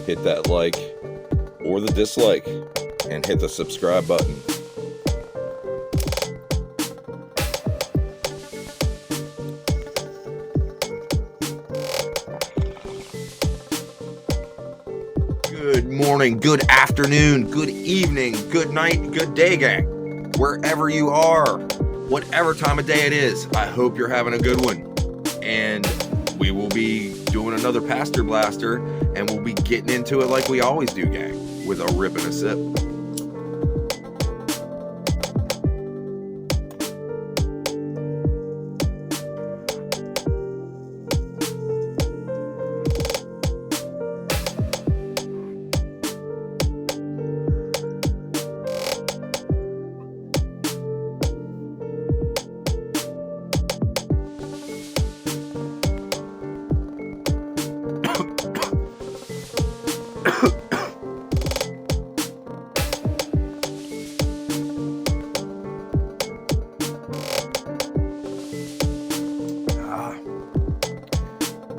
hit that like or the dislike and hit the subscribe button. Good morning, good afternoon, good evening, good night, good day, gang. Wherever you are, whatever time of day it is, I hope you're having a good one. And we will be doing another Pastor Blaster, and we'll be getting into it like we always do, gang, with a rip and a sip.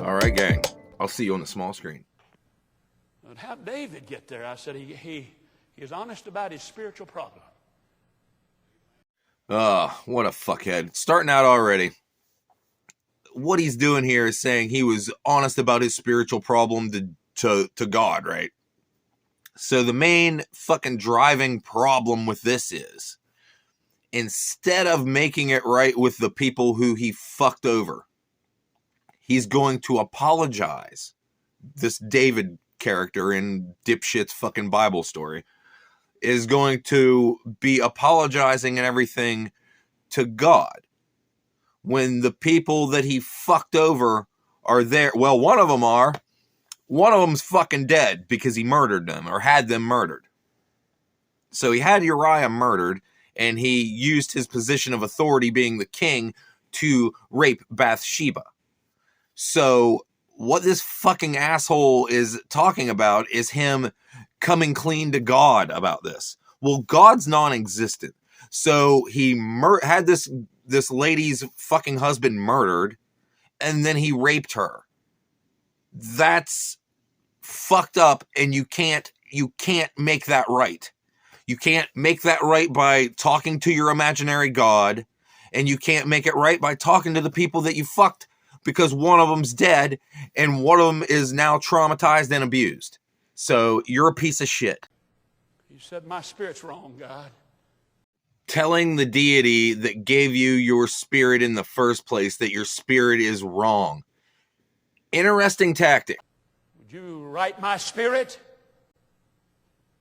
All right, gang. I'll see you on the small screen. And how did David get there? I said he is honest about his spiritual problem. What a fuckhead. Starting out already. What he's doing here is saying he was honest about his spiritual problem to God, right? So the main fucking driving problem with this is, instead of making it right with the people who he fucked over, he's going to apologize. This David character in dipshit's fucking Bible story is going to be apologizing and everything to God, when the people that he fucked over are there. Well, one of them's fucking dead because he murdered them or had them murdered. So he had Uriah murdered, and he used his position of authority, being the king, to rape Bathsheba. So what this fucking asshole is talking about is him coming clean to God about this. Well, God's non-existent. So he had this lady's fucking husband murdered, and then he raped her. That's fucked up, and you can't make that right. You can't make that right by talking to your imaginary God, and you can't make it right by talking to the people that you fucked, because one of them's dead and one of them is now traumatized and abused. So you're a piece of shit. You said my spirit's wrong, God. Telling the deity that gave you your spirit in the first place that your spirit is wrong. Interesting tactic. Would you right my spirit?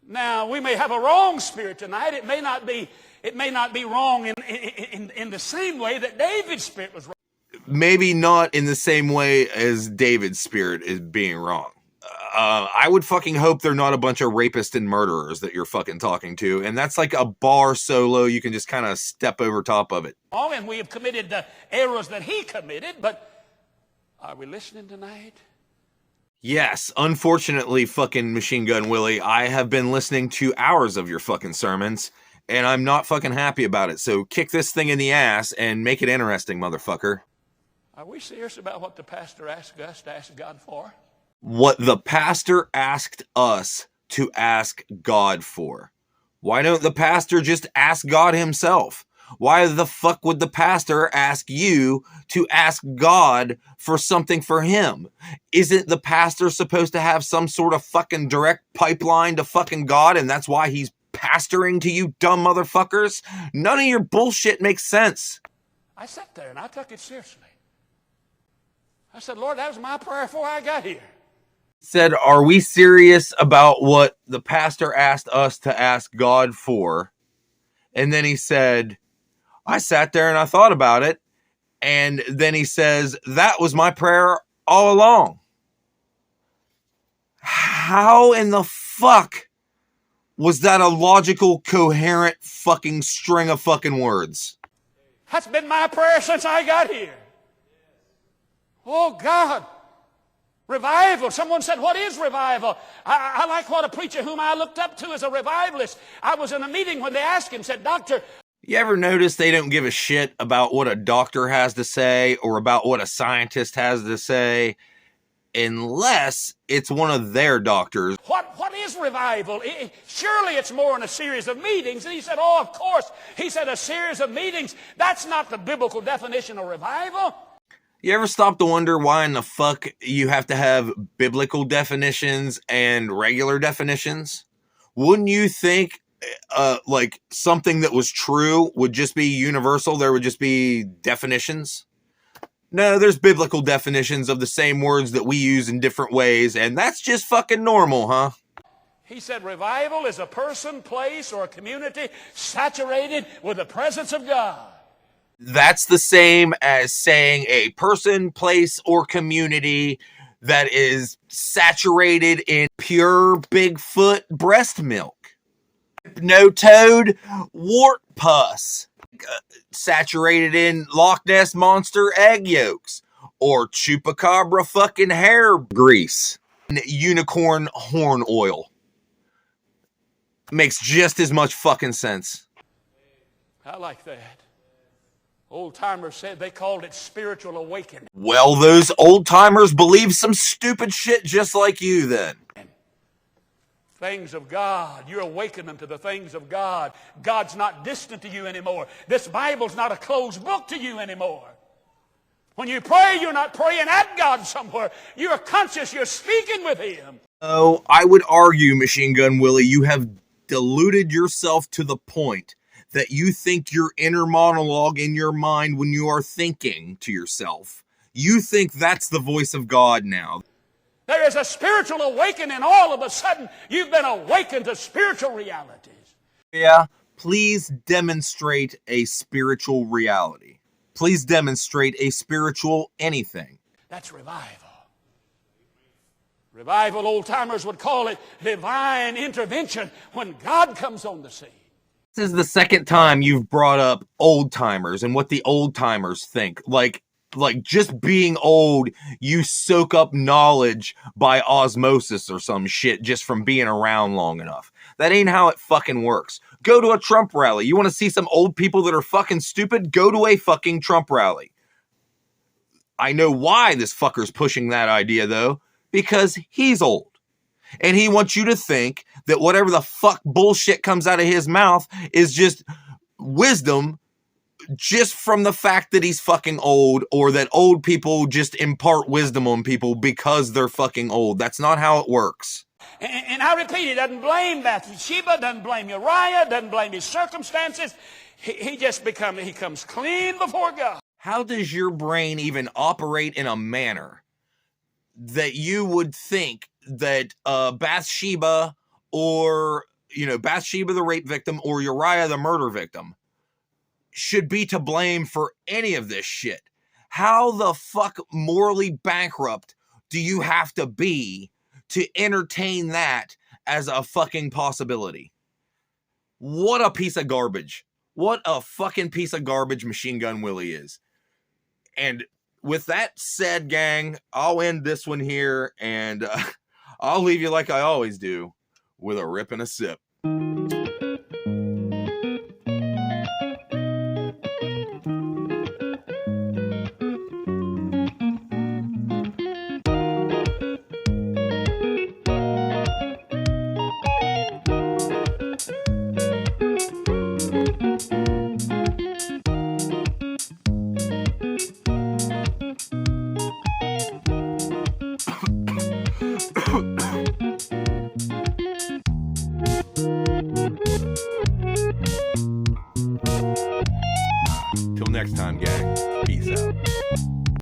Now, we may have a wrong spirit tonight. It may not be wrong in the same way that David's spirit was wrong. Maybe not in the same way as David's spirit is being wrong. I would fucking hope they're not a bunch of rapists and murderers that you're fucking talking to. And that's like a bar solo. You can just kind of step over top of it. And we have committed the errors that he committed, but are we listening tonight? Yes, unfortunately, fucking Machine Gun Willie, I have been listening to hours of your fucking sermons, and I'm not fucking happy about it. So kick this thing in the ass and make it interesting, motherfucker. Are we serious about what the pastor asked us to ask God for? What the pastor asked us to ask God for. Why don't the pastor just ask God himself? Why the fuck would the pastor ask you to ask God for something for him? Isn't the pastor supposed to have some sort of fucking direct pipeline to fucking God, and that's why he's pastoring to you dumb motherfuckers? None of your bullshit makes sense. I sat there and I took it seriously. I said, Lord, that was my prayer before I got here. Said, are we serious about what the pastor asked us to ask God for? And then he said, I sat there and I thought about it. And then he says, that was my prayer all along. How in the fuck was that a logical, coherent fucking string of fucking words? That's been my prayer since I got here. Oh, God. Revival. Someone said, what is revival? I like what a preacher whom I looked up to as a revivalist. I was in a meeting when they asked him, said, Doctor. You ever notice they don't give a shit about what a doctor has to say or about what a scientist has to say? unless it's one of their doctors. What is revival? Surely it's more than a series of meetings. And he said, oh, of course. He said a series of meetings. That's not the biblical definition of revival. You ever stop to wonder why in the fuck you have to have biblical definitions and regular definitions? Wouldn't you think like something that was true would just be universal? There would just be definitions? No, there's biblical definitions of the same words that we use in different ways, and that's just fucking normal, huh? He said revival is a person, place, or a community saturated with the presence of God. That's the same as saying a person, place, or community that is saturated in pure Bigfoot breast milk. No-toed wart pus. Saturated in Loch Ness Monster egg yolks. Or chupacabra fucking hair grease. Unicorn horn oil. Makes just as much fucking sense. I like that. Old timers said they called it spiritual awakening. Well, those old timers believe some stupid shit just like you then. Things of God. You're awakening to the things of God. God's not distant to you anymore. This Bible's not a closed book to you anymore. When you pray, you're not praying at God somewhere. You're conscious. You're speaking with Him. Oh, I would argue, Machine Gun Willie, you have deluded yourself to the point that you think your inner monologue in your mind when you are thinking to yourself. You think that's the voice of God now. There is a spiritual awakening. All of a sudden, you've been awakened to spiritual realities. Yeah, please demonstrate a spiritual reality. Please demonstrate a spiritual anything. That's revival. Revival, old timers would call it divine intervention when God comes on the scene. This is the second time you've brought up old timers and what the old timers think. Like just being old, you soak up knowledge by osmosis or some shit just from being around long enough. That ain't how it fucking works. Go to a Trump rally. You want to see some old people that are fucking stupid? Go to a fucking Trump rally. I know why this fucker's pushing that idea though, because he's old. And he wants you to think that whatever the fuck bullshit comes out of his mouth is just wisdom just from the fact that he's fucking old, or that old people just impart wisdom on people because they're fucking old. That's not how it works. And I repeat, he doesn't blame Bathsheba, doesn't blame Uriah, doesn't blame his circumstances. He comes clean before God. How does your brain even operate in a manner that you would think that Bathsheba, or, Bathsheba the rape victim, or Uriah the murder victim should be to blame for any of this shit? How the fuck morally bankrupt do you have to be to entertain that as a fucking possibility? What a piece of garbage. What a fucking piece of garbage Machine Gun Willie is. And with that said, gang, I'll end this one here, and I'll leave you like I always do, with a rip and a sip. Till next time, guys.